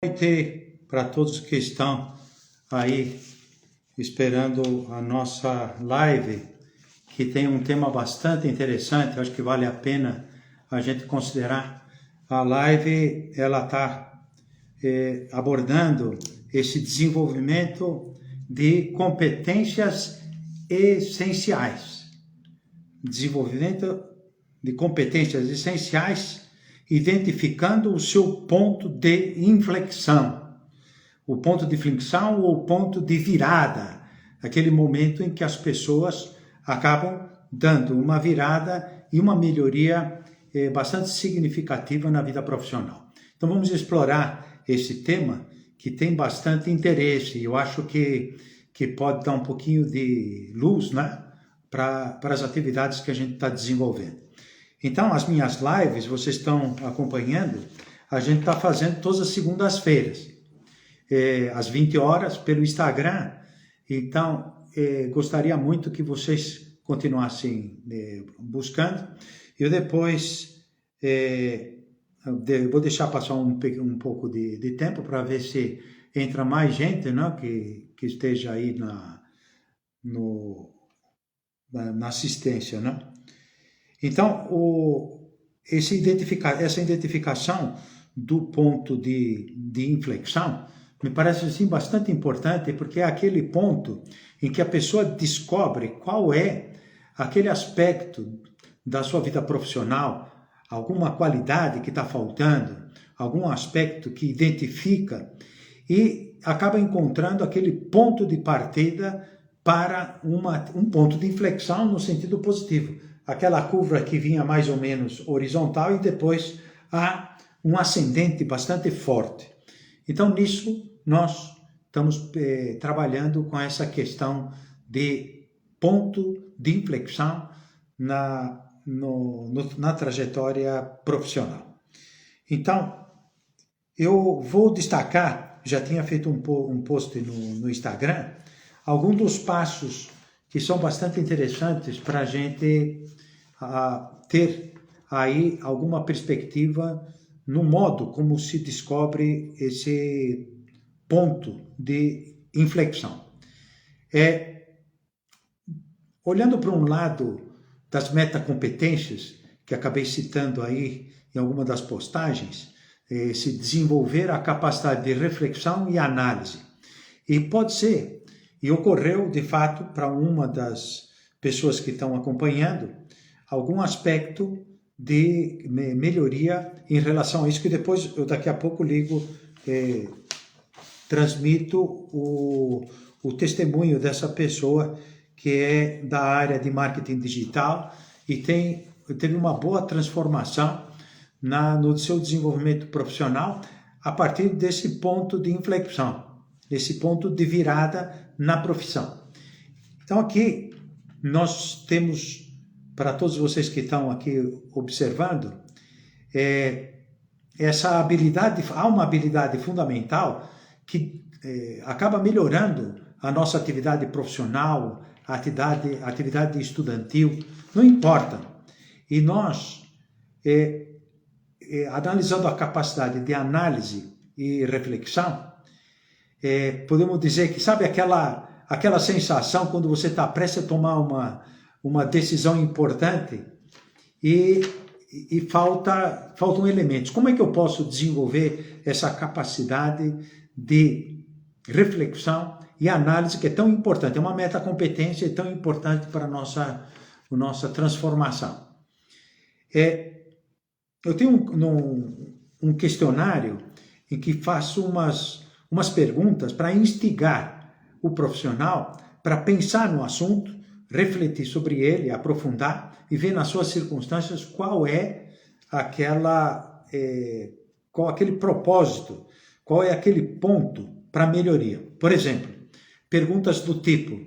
Noite para todos que estão aí esperando a nossa live, que tem um tema bastante interessante. Acho que vale a pena a gente considerar. A live ela está abordando esse desenvolvimento de competências essenciais. Desenvolvimento de competências essenciais, identificando o seu ponto de inflexão. O ponto de inflexão ou o ponto de virada, aquele momento em que as pessoas acabam dando uma virada e uma melhoria bastante significativa na vida profissional. Então vamos explorar esse tema que tem bastante interesse. Eu acho que pode dar um pouquinho de luz, né, para as atividades que a gente está desenvolvendo. Então, as minhas lives, vocês estão acompanhando, a gente está fazendo todas as segundas-feiras, às 20 horas, pelo Instagram. Então, gostaria muito que vocês continuassem buscando. Eu depois vou deixar passar um pouco de tempo para ver se entra mais gente, né, que esteja aí na assistência, né? Então, essa identificação do ponto de inflexão me parece assim, bastante importante, porque é aquele ponto em que a pessoa descobre qual é aquele aspecto da sua vida profissional, alguma qualidade que está faltando, algum aspecto que identifica e acaba encontrando aquele ponto de partida para um ponto de inflexão no sentido positivo. Aquela curva que vinha mais ou menos horizontal e depois há um ascendente bastante forte. Então, nisso, nós estamos trabalhando com essa questão de ponto de inflexão na trajetória profissional. Então, eu vou destacar, já tinha feito um post no Instagram, alguns dos passos que são bastante interessantes para a gente ter aí alguma perspectiva no modo como se descobre esse ponto de inflexão. Olhando para um lado das metacompetências, que acabei citando aí em alguma das postagens, se desenvolver a capacidade de reflexão e análise. E pode ser, e ocorreu de fato para uma das pessoas que estão acompanhando, algum aspecto de melhoria em relação a isso, que depois eu daqui a pouco transmito o testemunho dessa pessoa que é da área de marketing digital e teve uma boa transformação no seu desenvolvimento profissional a partir desse ponto de inflexão, desse ponto de virada na profissão. Então aqui nós temos, para todos vocês que estão aqui observando, essa habilidade, há uma habilidade fundamental que acaba melhorando a nossa atividade profissional, a atividade estudantil, não importa. E nós, analisando a capacidade de análise e reflexão, podemos dizer que, sabe aquela sensação quando você está prestes a tomar uma decisão importante e faltam elementos. Como é que eu posso desenvolver essa capacidade de reflexão e análise que é tão importante? É uma metacompetência e tão importante para a nossa transformação. Eu tenho um questionário em que faço umas perguntas para instigar o profissional para pensar no assunto, refletir sobre ele, aprofundar e ver nas suas circunstâncias qual é aquele propósito, qual é aquele ponto para melhoria. Por exemplo, perguntas do tipo: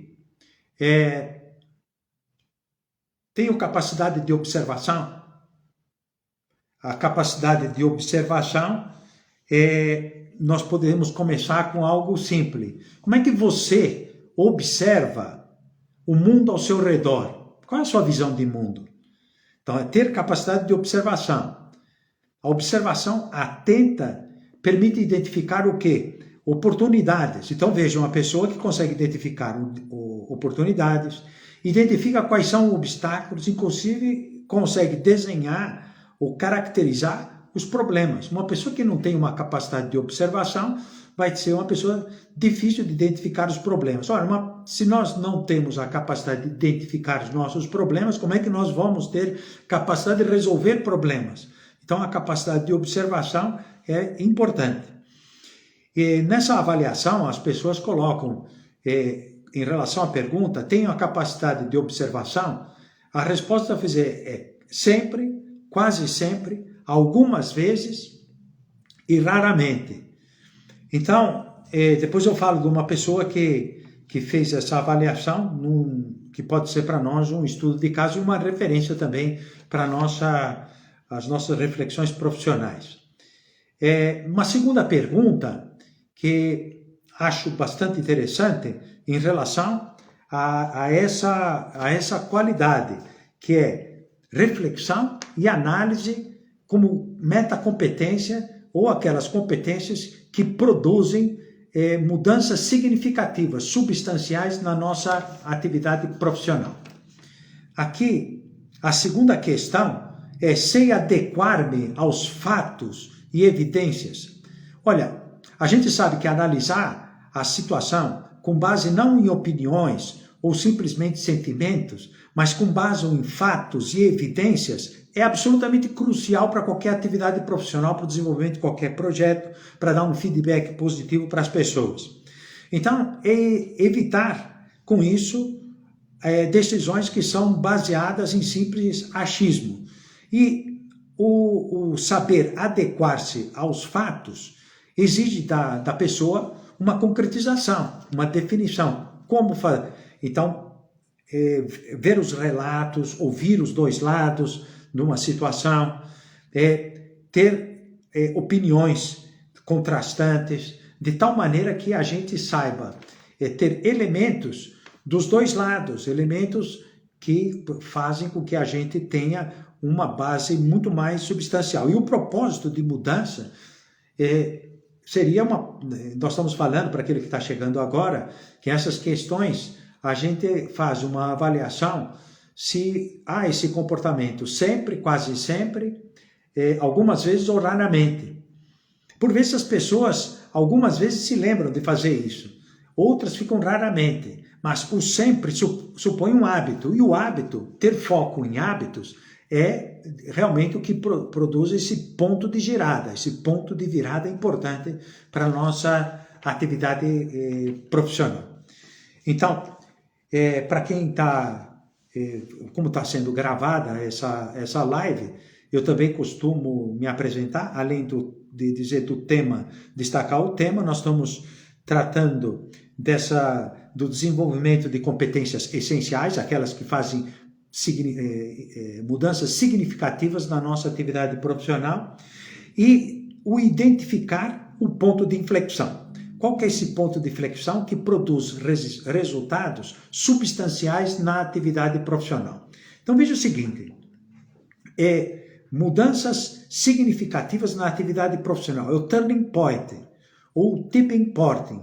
tenho capacidade de observação? A capacidade de observação nós podemos começar com algo simples. Como é que você observa o mundo ao seu redor? Qual é a sua visão de mundo? Então, é ter capacidade de observação. A observação atenta permite identificar o quê? Oportunidades. Então veja, uma pessoa que consegue identificar oportunidades, identifica quais são os obstáculos, inclusive consegue desenhar ou caracterizar os problemas. Uma pessoa que não tem uma capacidade de observação vai ser uma pessoa difícil de identificar os problemas. Ora, se nós não temos a capacidade de identificar os nossos problemas, como é que nós vamos ter capacidade de resolver problemas? Então, a capacidade de observação é importante. E nessa avaliação, as pessoas colocam, em relação à pergunta, tenho a capacidade de observação? A resposta a fazer é sempre, quase sempre, algumas vezes e raramente. Então, depois eu falo de uma pessoa que fez essa avaliação, que pode ser para nós um estudo de caso e uma referência também para as nossas reflexões profissionais. Uma segunda pergunta que acho bastante interessante em relação a essa qualidade, que é reflexão e análise como metacompetência ou aquelas competências que produzem mudanças significativas, substanciais na nossa atividade profissional. Aqui, a segunda questão é: sei adequar-me aos fatos e evidências? Olha, a gente sabe que analisar a situação com base não em opiniões ou simplesmente sentimentos, mas com base em fatos e evidências, é absolutamente crucial para qualquer atividade profissional, para o desenvolvimento de qualquer projeto, para dar um feedback positivo para as pessoas. Então, evitar com isso decisões que são baseadas em simples achismo. E o saber adequar-se aos fatos exige da pessoa uma concretização, uma definição. Como fazer? Então, ver os relatos, ouvir os dois lados numa situação, ter opiniões contrastantes, de tal maneira que a gente saiba ter elementos dos dois lados, elementos que fazem com que a gente tenha uma base muito mais substancial. E o propósito de mudança seria nós estamos falando para aquele que está chegando agora, que essas questões a gente faz uma avaliação se há esse comportamento sempre, quase sempre, algumas vezes ou raramente. Por vezes as pessoas, algumas vezes se lembram de fazer isso, outras ficam raramente, mas o sempre supõe um hábito, e o hábito, ter foco em hábitos, é realmente o que produz esse ponto de girada, esse ponto de virada importante para a nossa atividade profissional. Então, para quem está, como está sendo gravada essa live, eu também costumo me apresentar, além de dizer do tema, destacar o tema, nós estamos tratando do desenvolvimento de competências essenciais, aquelas que fazem mudanças significativas na nossa atividade profissional, e o identificar o ponto de inflexão. Qual que é esse ponto de inflexão que produz resultados substanciais na atividade profissional? Então veja o seguinte, mudanças significativas na atividade profissional, é o turning point, ou o tipping point,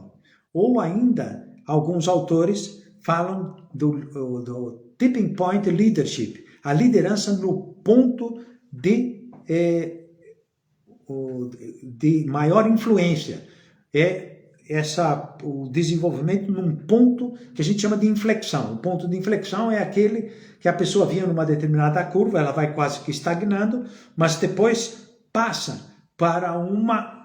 ou ainda alguns autores falam do tipping point leadership, a liderança no ponto de maior influência, o desenvolvimento num ponto que a gente chama de inflexão. O ponto de inflexão é aquele que a pessoa vinha numa determinada curva, ela vai quase que estagnando, mas depois passa para uma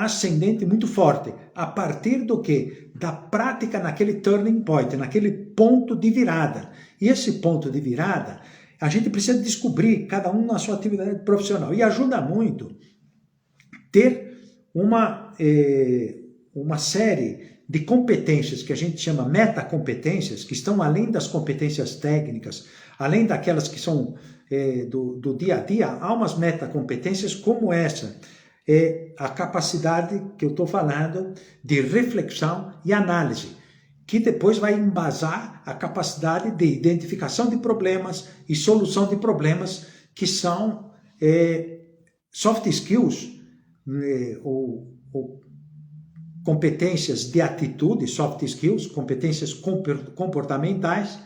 ascendente muito forte, a partir do quê? Da prática naquele turning point, naquele ponto de virada. E esse ponto de virada, a gente precisa descobrir, cada um na sua atividade profissional. E ajuda muito ter uma série de competências que a gente chama metacompetências, que estão além das competências técnicas, além daquelas que são do dia a dia, há umas metacompetências como essa, a capacidade que eu estou falando de reflexão e análise, que depois vai embasar a capacidade de identificação de problemas e solução de problemas, que são soft skills ou competências de atitude, soft skills, competências comportamentais,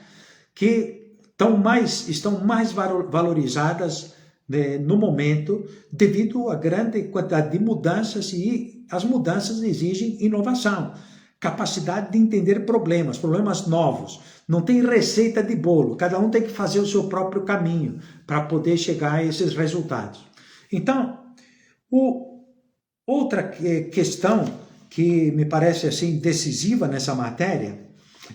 que estão mais valorizadas, né, no momento, devido à grande quantidade de mudanças, e as mudanças exigem inovação, capacidade de entender problemas novos. Não tem receita de bolo, cada um tem que fazer o seu próprio caminho para poder chegar a esses resultados. Então, outra questão que me parece assim decisiva nessa matéria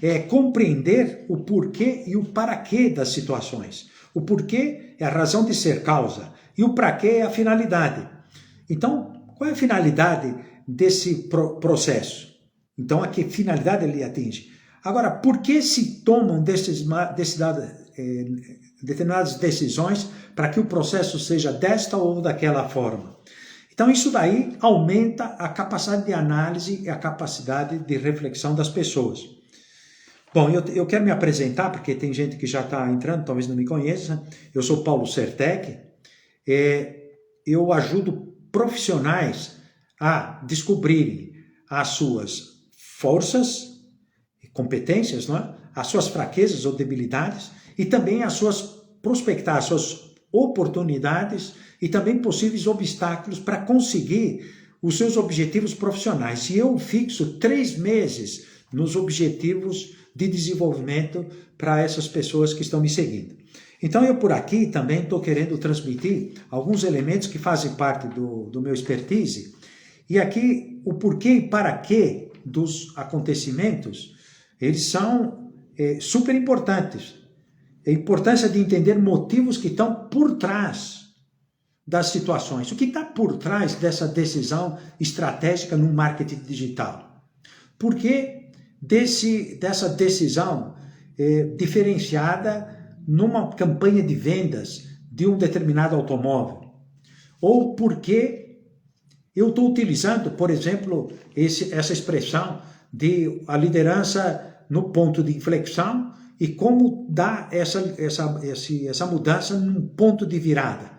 é compreender o porquê e o para quê das situações. O porquê é a razão de ser, causa, e o para quê é a finalidade. Então, qual é a finalidade desse processo? Então, a que finalidade ele atinge? Agora, por que se tomam determinadas decisões para que o processo seja desta ou daquela forma? Então, isso daí aumenta a capacidade de análise e a capacidade de reflexão das pessoas. Bom, eu quero me apresentar, porque tem gente que já está entrando, talvez não me conheça. Eu sou Paulo Sertec. Eu ajudo profissionais a descobrirem as suas forças e competências, não é? As suas fraquezas ou debilidades, e também prospectar as suas oportunidades e também possíveis obstáculos para conseguir os seus objetivos profissionais. E eu fixo 3 meses nos objetivos de desenvolvimento para essas pessoas que estão me seguindo. Então eu por aqui também estou querendo transmitir alguns elementos que fazem parte do meu expertise, e aqui o porquê e para quê dos acontecimentos, eles são super importantes. A importância de entender motivos que estão por trás das situações. O que está por trás dessa decisão estratégica no marketing digital? Por que dessa decisão diferenciada numa campanha de vendas de um determinado automóvel? Ou por que eu estou utilizando, por exemplo, essa expressão de a liderança no ponto de inflexão, e como dar essa mudança num ponto de virada?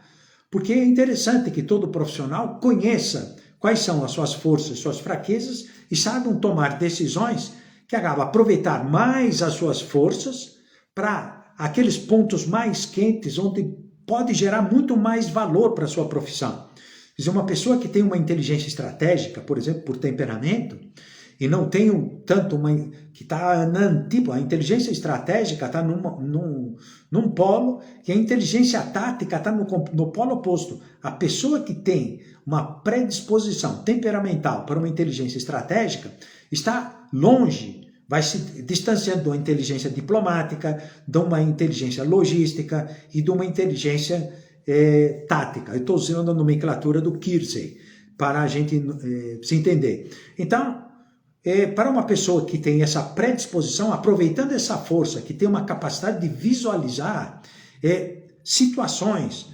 Porque é interessante que todo profissional conheça quais são as suas forças, suas fraquezas, e saibam tomar decisões que acabam aproveitar mais as suas forças para aqueles pontos mais quentes, onde pode gerar muito mais valor para a sua profissão. Quer dizer, uma pessoa que tem uma inteligência estratégica, por exemplo, por temperamento, e não tem que está na antípoda, a inteligência estratégica está num polo, e a inteligência tática está no polo oposto. A pessoa que tem uma predisposição temperamental para uma inteligência estratégica está longe, vai se distanciando de uma inteligência diplomática, de uma inteligência logística e de uma inteligência tática. Eu estou usando a nomenclatura do Kirsey para a gente se entender. Então, para uma pessoa que tem essa predisposição, aproveitando essa força, que tem uma capacidade de visualizar situações,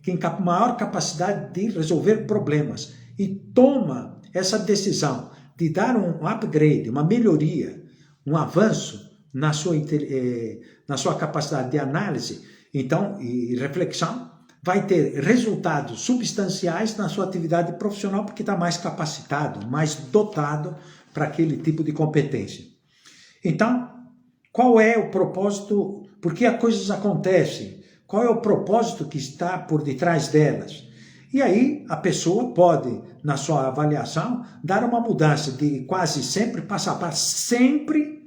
que tem maior capacidade de resolver problemas, e toma essa decisão de dar um upgrade, uma melhoria, um avanço na sua capacidade de análise, então, e reflexão, vai ter resultados substanciais na sua atividade profissional, porque está mais capacitado, mais dotado para aquele tipo de competência. Então, qual é o propósito? Por que as coisas acontecem? Qual é o propósito que está por detrás delas? E aí a pessoa pode, na sua avaliação, dar uma mudança de quase sempre, passo a passo, sempre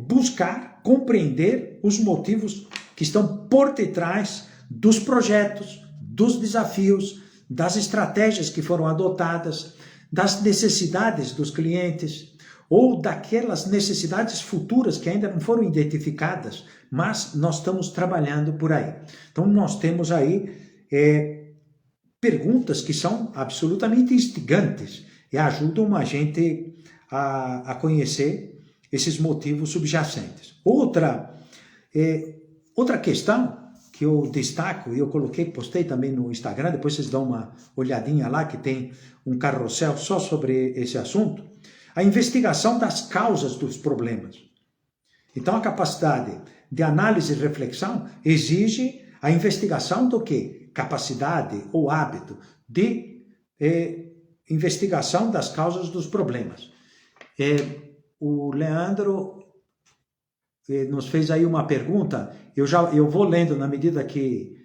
buscar compreender os motivos que estão por detrás dos projetos, dos desafios, das estratégias que foram adotadas, das necessidades dos clientes, ou daquelas necessidades futuras que ainda não foram identificadas, mas nós estamos trabalhando por aí. Então nós temos aí perguntas que são absolutamente instigantes e ajudam a gente a conhecer esses motivos subjacentes. Outra questão que eu destaco, e eu postei também no Instagram, depois vocês dão uma olhadinha lá, que tem um carrossel só sobre esse assunto, a investigação das causas dos problemas. Então, a capacidade de análise e reflexão exige a investigação do quê? Capacidade ou hábito de investigação das causas dos problemas. O Leandro nos fez aí uma pergunta, eu vou lendo na medida que...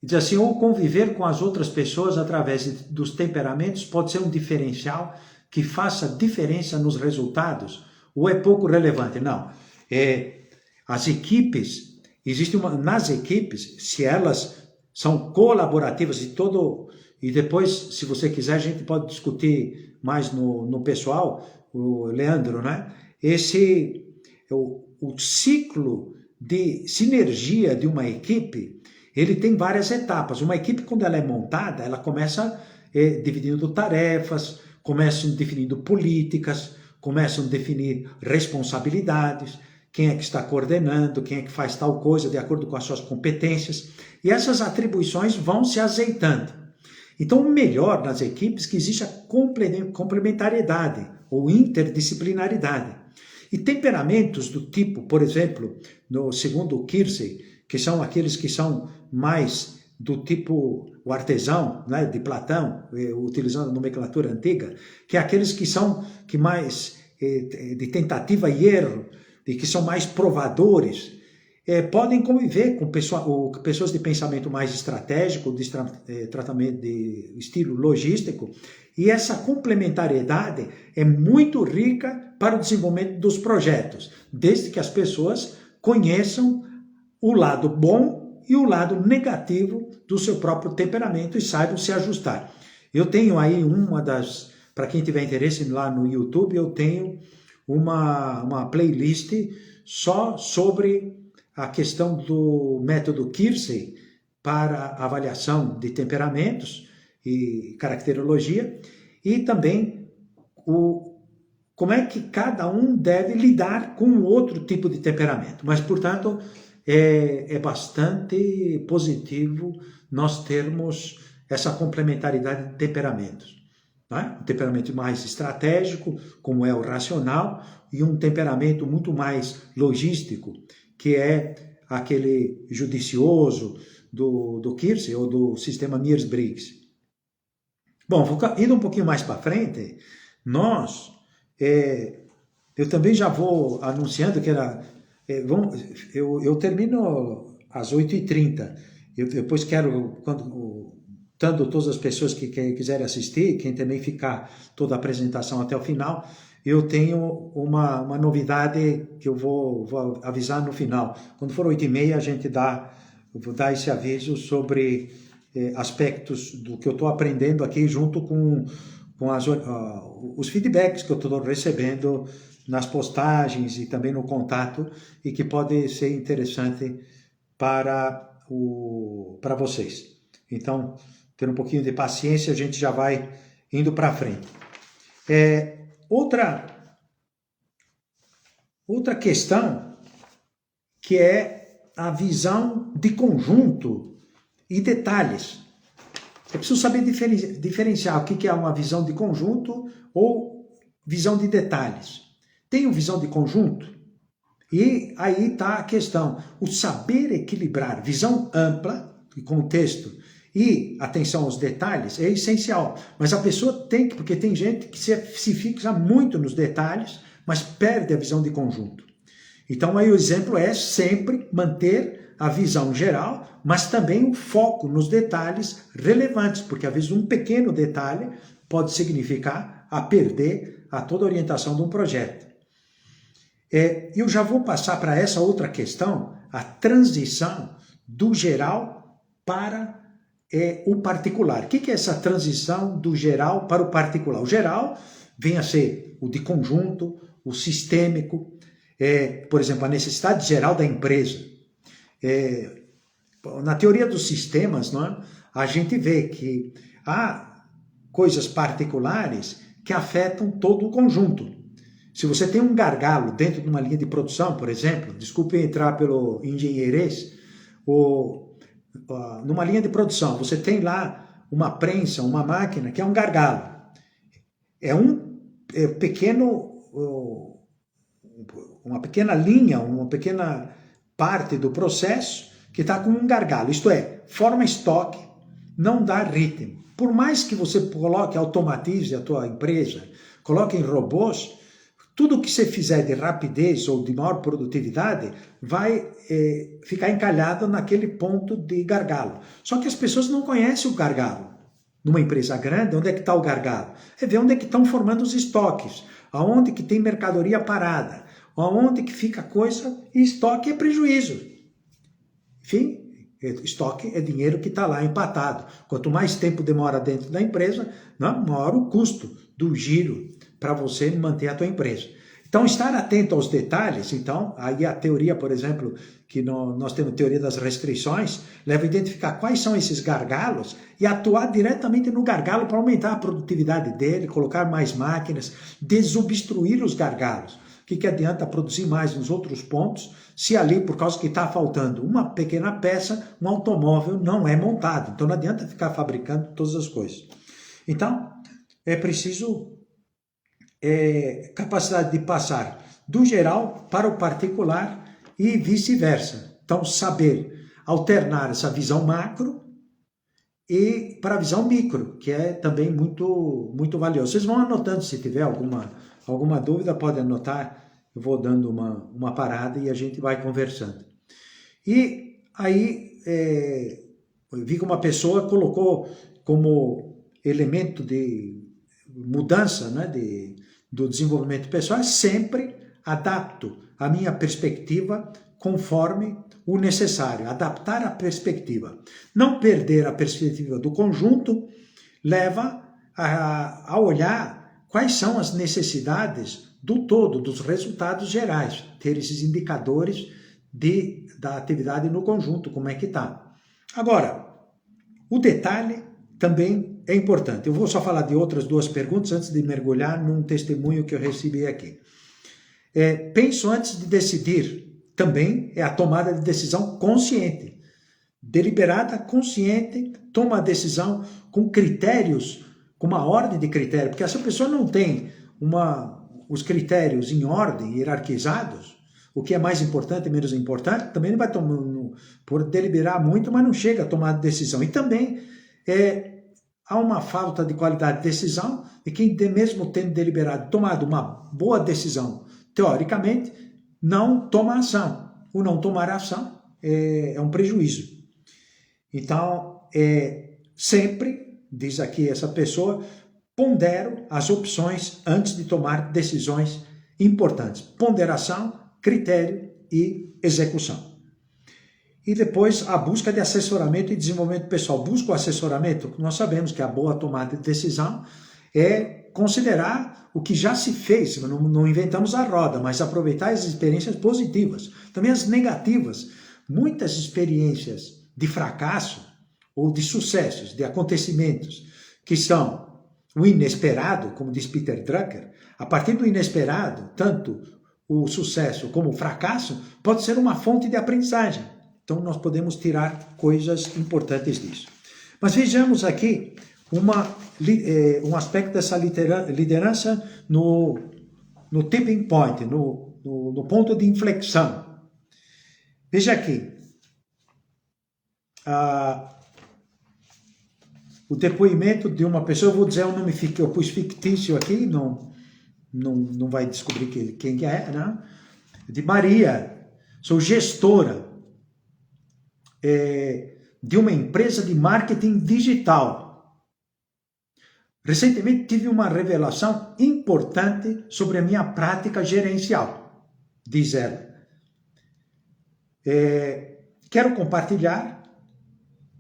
Diz assim, ou conviver com as outras pessoas através dos temperamentos pode ser um diferencial que faça diferença nos resultados, ou é pouco relevante? Não. As equipes, nas equipes, se elas são colaborativas e depois, se você quiser, a gente pode discutir mais no pessoal, o Leandro, né? O ciclo de sinergia de uma equipe, ele tem várias etapas. Uma equipe, quando ela é montada, ela começa dividindo tarefas, começam definindo políticas, começam a definir responsabilidades, quem é que está coordenando, quem é que faz tal coisa de acordo com as suas competências, e essas atribuições vão se azeitando. Então, o melhor nas equipes é que existe a complementariedade ou interdisciplinaridade. E temperamentos do tipo, por exemplo, segundo o Keirsey, que são aqueles que são mais do tipo o artesão, né, de Platão, utilizando a nomenclatura antiga, que é aqueles que mais de tentativa e erro, e que são mais provadores, podem conviver com pessoas de pensamento mais estratégico, de tratamento de estilo logístico, e essa complementariedade é muito rica para o desenvolvimento dos projetos, desde que as pessoas conheçam o lado bom e o lado negativo do seu próprio temperamento e saibam se ajustar. Eu tenho aí para quem tiver interesse lá no YouTube, eu tenho uma playlist só sobre a questão do método Keirsey para avaliação de temperamentos e caracterologia, e também como é que cada um deve lidar com outro tipo de temperamento. Mas, portanto, é bastante positivo nós termos essa complementaridade de temperamentos. Né? Um temperamento mais estratégico, como é o racional, e um temperamento muito mais logístico, que é aquele judicioso do Keirsey ou do sistema Myers-Briggs. Bom, indo um pouquinho mais para frente, eu também já vou anunciando que eu termino às 8h30. Eu depois quero, tanto todas as pessoas que quiserem assistir, quem também ficar toda a apresentação até o final, eu tenho uma novidade que eu vou avisar no final. Quando for 8h30, eu vou dar esse aviso sobre aspectos do que eu estou aprendendo aqui, junto com os feedbacks que eu estou recebendo nas postagens e também no contato, e que pode ser interessante para vocês. Então, ter um pouquinho de paciência, a gente já vai indo para frente. Outra questão, que é a visão de conjunto e detalhes. É preciso saber diferenciar o que é uma visão de conjunto ou visão de detalhes. Tem uma visão de conjunto? E aí está a questão. O saber equilibrar visão ampla, de contexto, e atenção aos detalhes é essencial. Mas a pessoa tem que, porque tem gente que se fixa muito nos detalhes, mas perde a visão de conjunto. Então aí o exemplo é sempre manter a visão geral, mas também o foco nos detalhes relevantes, porque às vezes um pequeno detalhe pode significar a perder toda a orientação de um projeto. Eu já vou passar para essa outra questão, a transição do geral para o particular. O que é essa transição do geral para o particular? O geral vem a ser o de conjunto, o sistêmico, por exemplo, a necessidade geral da empresa. Na teoria dos sistemas, não é? A gente vê que há coisas particulares que afetam todo o conjunto. Se você tem um gargalo dentro de uma linha de produção, por exemplo, desculpe entrar pelo engenheirês, numa linha de produção, você tem lá uma prensa, uma máquina que é um gargalo. Uma pequena linha, uma pequena parte do processo que está com um gargalo, isto é, forma estoque, não dá ritmo. por mais que você coloque, automatize a tua empresa, coloque em robôs, tudo que você fizer de rapidez ou de maior produtividade vai ficar encalhado naquele ponto de gargalo. Só que as pessoas não conhecem o gargalo. Numa empresa grande, onde é que está o gargalo? É ver onde é que estão formando os estoques, aonde que tem mercadoria parada, aonde que fica coisa, e estoque é prejuízo. Enfim, estoque é dinheiro que está lá empatado. Quanto mais tempo demora dentro da empresa, maior o custo do giro para você manter a tua empresa. Então, estar atento aos detalhes, então, aí a teoria, por exemplo, que nós temos a teoria das restrições, leva a identificar quais são esses gargalos e atuar diretamente no gargalo para aumentar a produtividade dele, colocar mais máquinas, desobstruir os gargalos. O que adianta produzir mais nos outros pontos se ali, por causa que está faltando uma pequena peça, um automóvel não é montado. Então, não adianta ficar fabricando todas as coisas. Então, é preciso capacidade de passar do geral para o particular e vice-versa. Então, saber alternar essa visão macro e para a visão micro, que é também muito, muito valiosa. Vocês vão anotando, se tiver alguma dúvida, pode anotar. Eu vou dando uma parada e a gente vai conversando. E aí, eu vi que uma pessoa colocou como elemento de mudança, né, do desenvolvimento pessoal, sempre adapto a minha perspectiva conforme o necessário, adaptar a perspectiva. Não perder a perspectiva do conjunto leva a olhar quais são as necessidades do todo, dos resultados gerais, ter esses indicadores da atividade no conjunto, como é que está. Agora, o detalhe também é importante. Eu vou só falar de outras duas perguntas antes de mergulhar num testemunho que eu recebi aqui. Penso antes de decidir, também é a tomada de decisão consciente. Deliberada, consciente, toma a decisão com critérios, com uma ordem de critérios, porque essa pessoa não tem os critérios em ordem, hierarquizados, o que é mais importante e menos importante, também não vai por deliberar muito, mas não chega a tomar decisão. E também há uma falta de qualidade de decisão, e quem mesmo tendo deliberado, tomado uma boa decisão, teoricamente, não toma ação. O não tomar ação é um prejuízo. Então, sempre, diz aqui essa pessoa, pondero as opções antes de tomar decisões importantes. Ponderação, critério e execução. E depois a busca de assessoramento e desenvolvimento pessoal. Busca o assessoramento, nós sabemos que a boa tomada de decisão é considerar o que já se fez, não inventamos a roda, mas aproveitar as experiências positivas, também as negativas. Muitas experiências de fracasso ou de sucessos, de acontecimentos que são o inesperado, como diz Peter Drucker, a partir do inesperado, tanto o sucesso como o fracasso pode ser uma fonte de aprendizagem. Então, nós podemos tirar coisas importantes disso. Mas vejamos aqui um aspecto dessa liderança no tipping point, no ponto de inflexão. Veja aqui. O depoimento de uma pessoa, eu vou dizer um nome que eu pus fictício aqui, não vai descobrir quem é, né? De Maria. Sou gestora de uma empresa de marketing digital. Recentemente tive uma revelação importante sobre a minha prática gerencial, diz ela. Quero compartilhar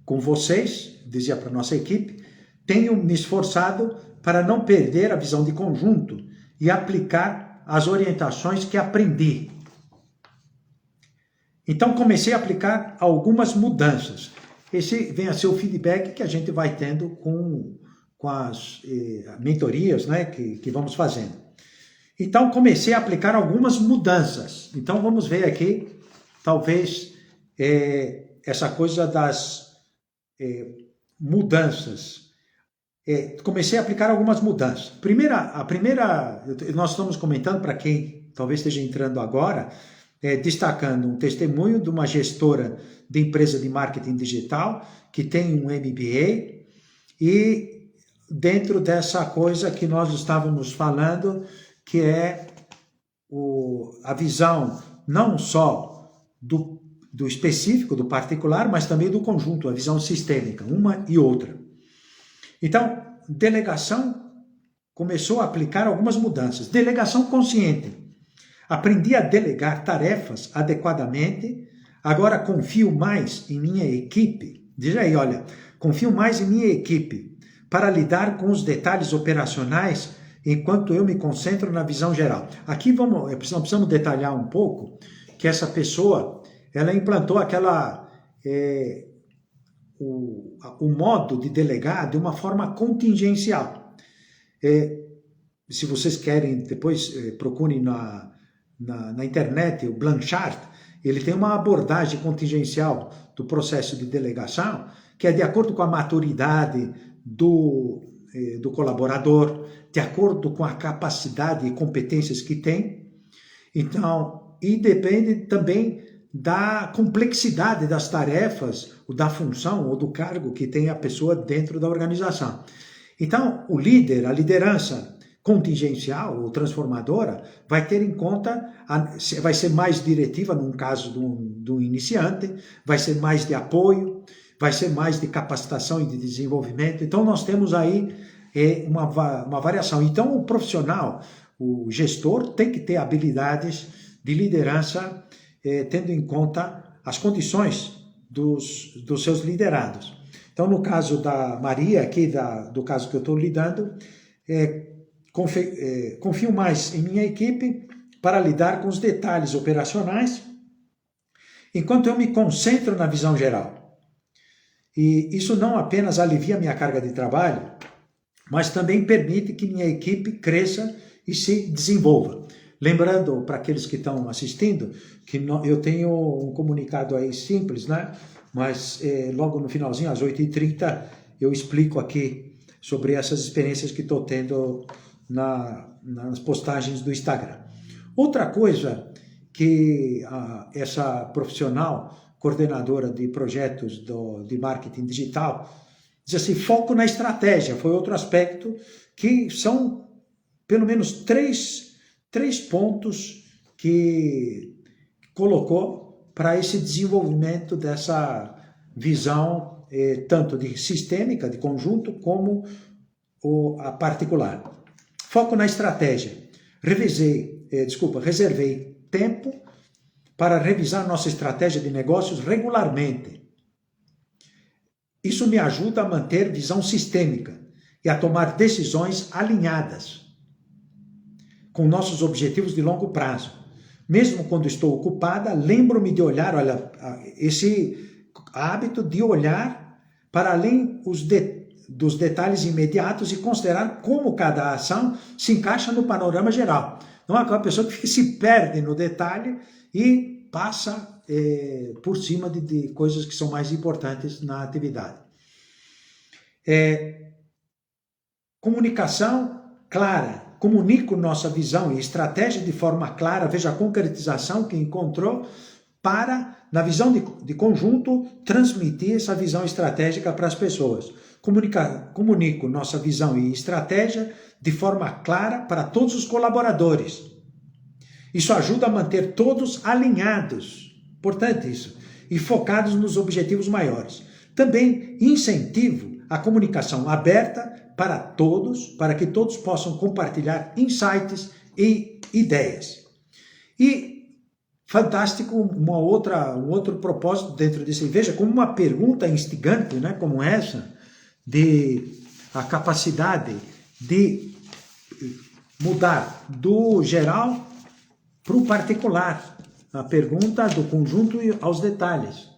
com vocês, dizia para a nossa equipe, tenho me esforçado para não perder a visão de conjunto e aplicar as orientações que aprendi. Então comecei a aplicar algumas mudanças. Esse vem a ser o feedback que a gente vai tendo com as mentorias, né, que vamos fazendo. Então comecei a aplicar algumas mudanças. Então vamos ver aqui, talvez, essa coisa das mudanças. Comecei a aplicar algumas mudanças. A primeira, nós estamos comentando para quem talvez esteja entrando agora, destacando um testemunho de uma gestora de empresa de marketing digital que tem um MBA e dentro dessa coisa que nós estávamos falando, que é a visão não só do específico, do particular, mas também do conjunto, a visão sistêmica, uma e outra. Então, delegação começou a aplicar algumas mudanças. Delegação consciente. Aprendi a delegar tarefas adequadamente, agora confio mais em minha equipe. Diz aí, olha, confio mais em minha equipe para lidar com os detalhes operacionais enquanto eu me concentro na visão geral. Aqui nós precisamos detalhar um pouco que essa pessoa, ela implantou o modo de delegar de uma forma contingencial. Se vocês querem, depois procurem na internet o Blanchard, ele tem uma abordagem contingencial do processo de delegação, que é de acordo com a maturidade do colaborador, de acordo com a capacidade e competências que tem. Então, e depende também da complexidade das tarefas, ou da função, ou do cargo que tem a pessoa dentro da organização. Então, o líder, a liderança contingencial ou transformadora, vai ter em conta, vai ser mais diretiva num caso do iniciante, vai ser mais de apoio, vai ser mais de capacitação e de desenvolvimento. Então, nós temos aí uma variação. Então, o profissional, o gestor, tem que ter habilidades de liderança, tendo em conta as condições dos seus liderados. Então, no caso da Maria, aqui do caso que eu estou lidando, confio mais em minha equipe para lidar com os detalhes operacionais, enquanto eu me concentro na visão geral. E isso não apenas alivia minha carga de trabalho, mas também permite que minha equipe cresça e se desenvolva. Lembrando para aqueles que estão assistindo, que eu tenho um comunicado aí simples, né? Mas logo no finalzinho, às 8h30, eu explico aqui sobre essas experiências que estou tendo nas postagens do Instagram. Outra coisa que essa profissional, coordenadora de projetos de marketing digital, diz assim, foco na estratégia, foi outro aspecto que são pelo menos três pontos que colocou para esse desenvolvimento dessa visão tanto de sistêmica, de conjunto, como a particular. Foco na estratégia. Reservei tempo para revisar nossa estratégia de negócios regularmente. Isso me ajuda a manter visão sistêmica e a tomar decisões alinhadas com nossos objetivos de longo prazo. Mesmo quando estou ocupada, lembro-me de olhar, olha, esse hábito de olhar para além dos detalhes imediatos e considerar como cada ação se encaixa no panorama geral. Não é aquela pessoa que se perde no detalhe e passa por cima de coisas que são mais importantes na atividade. Comunicação clara. Comunico nossa visão e estratégia de forma clara, veja a concretização que encontrou para, na visão de conjunto, transmitir essa visão estratégica para as pessoas. Comunico nossa visão e estratégia de forma clara para todos os colaboradores. Isso ajuda a manter todos alinhados, importante isso, e focados nos objetivos maiores. Também incentivo a comunicação aberta para todos, para que todos possam compartilhar insights e ideias. E, fantástico, um outro propósito dentro disso. Veja, como uma pergunta instigante, né, como essa, de a capacidade de mudar do geral para o particular. A pergunta do conjunto aos detalhes.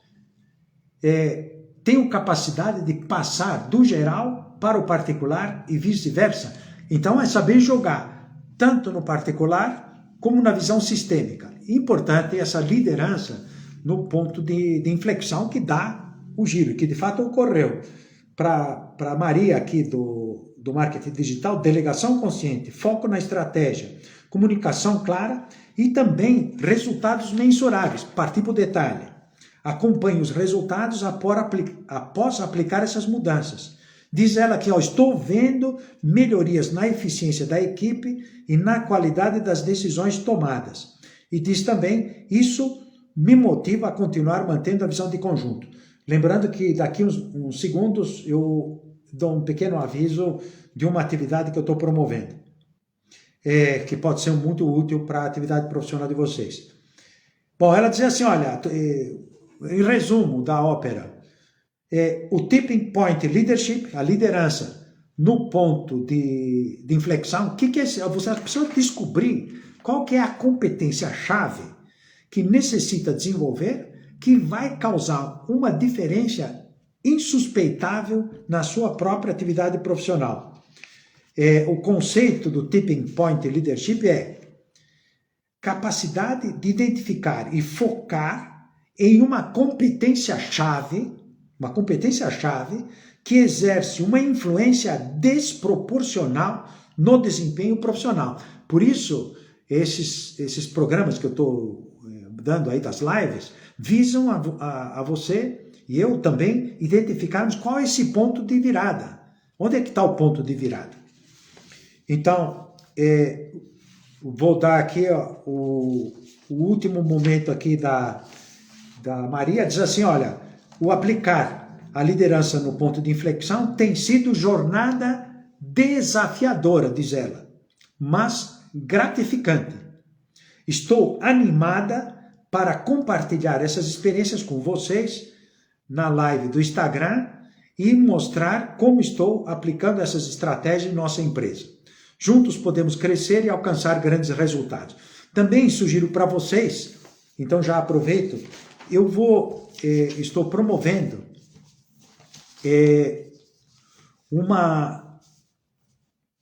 Tenho capacidade de passar do geral para o particular e vice-versa. Então, é saber jogar tanto no particular como na visão sistêmica. Importante essa liderança no ponto de inflexão que dá o giro, que de fato ocorreu. Para Maria aqui do marketing digital, delegação consciente, foco na estratégia, comunicação clara e também resultados mensuráveis, partir para o detalhe. Acompanhe os resultados após aplicar essas mudanças. Diz ela que estou vendo melhorias na eficiência da equipe e na qualidade das decisões tomadas. E diz também, isso me motiva a continuar mantendo a visão de conjunto. Lembrando que daqui uns segundos eu dou um pequeno aviso de uma atividade que eu estou promovendo, que pode ser muito útil para a atividade profissional de vocês. Bom, ela dizia assim, olha, em resumo da ópera, o tipping point leadership, a liderança no ponto de inflexão, o que é isso? Você precisa descobrir qual que é a competência-chave que necessita desenvolver, que vai causar uma diferença insuspeitável na sua própria atividade profissional. O conceito do tipping point leadership é capacidade de identificar e focar em uma competência-chave que exerce uma influência desproporcional no desempenho profissional. Por isso, esses programas que eu estou dando aí das lives visam a você e eu também identificarmos qual é esse ponto de virada. Onde é que está o ponto de virada? Então, vou dar aqui o último momento aqui da Maria, diz assim, olha, o aplicar a liderança no ponto de inflexão tem sido jornada desafiadora, diz ela, mas gratificante. Estou animada para compartilhar essas experiências com vocês na live do Instagram e mostrar como estou aplicando essas estratégias em nossa empresa. Juntos podemos crescer e alcançar grandes resultados. Também sugiro para vocês, então já aproveito, estou promovendo uma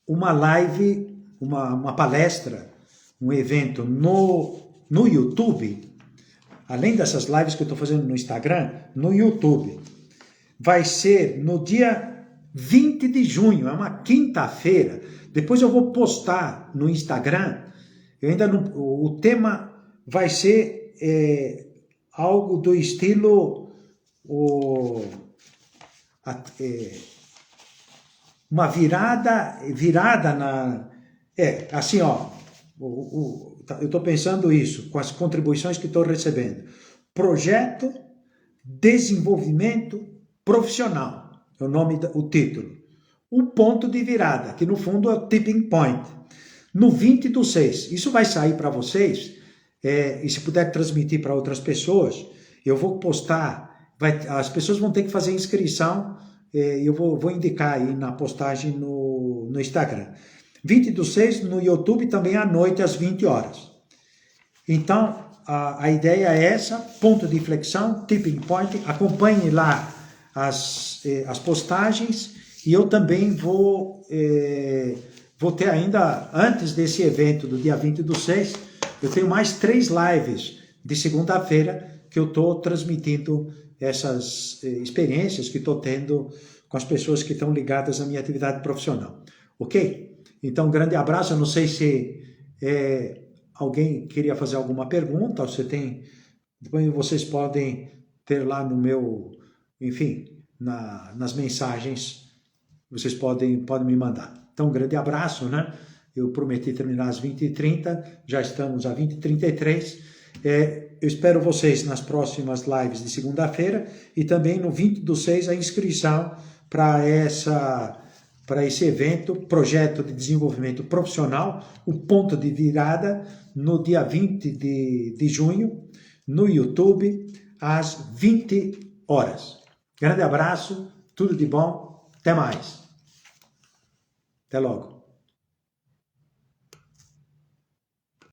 live, uma palestra, um evento no YouTube, além dessas lives que eu estou fazendo no Instagram, no YouTube. Vai ser no dia 20 de junho, é uma quinta-feira. Depois eu vou postar no Instagram. O tema vai ser algo do estilo uma virada na... assim, eu estou pensando isso, com as contribuições que estou recebendo. Projeto Desenvolvimento Profissional, é o título. O ponto de virada, que no fundo é o tipping point. No 20/6, isso vai sair para vocês, e se puder transmitir para outras pessoas, eu vou postar, as pessoas vão ter que fazer inscrição, eu vou indicar aí na postagem no Instagram. 20/6 no YouTube também à noite às 20 horas. Então, a ideia é essa, ponto de inflexão, tipping point, acompanhe lá as postagens e eu também vou ter ainda, antes desse evento do dia 20/6, eu tenho mais 3 lives de segunda-feira que eu estou transmitindo essas experiências que estou tendo com as pessoas que estão ligadas à minha atividade profissional. Ok? Então, um grande abraço. Eu não sei se alguém queria fazer alguma pergunta, depois vocês podem ter lá no meu, enfim, nas mensagens, vocês podem me mandar. Então, um grande abraço, né? Eu prometi terminar às 20h30, já estamos a 20h33. Eu espero vocês nas próximas lives de segunda-feira e também no 20/6 a inscrição para esse evento, Projeto de Desenvolvimento Profissional, o ponto de virada, no dia 20 de junho, no YouTube, às 20 horas. Grande abraço, tudo de bom, até mais. Até logo.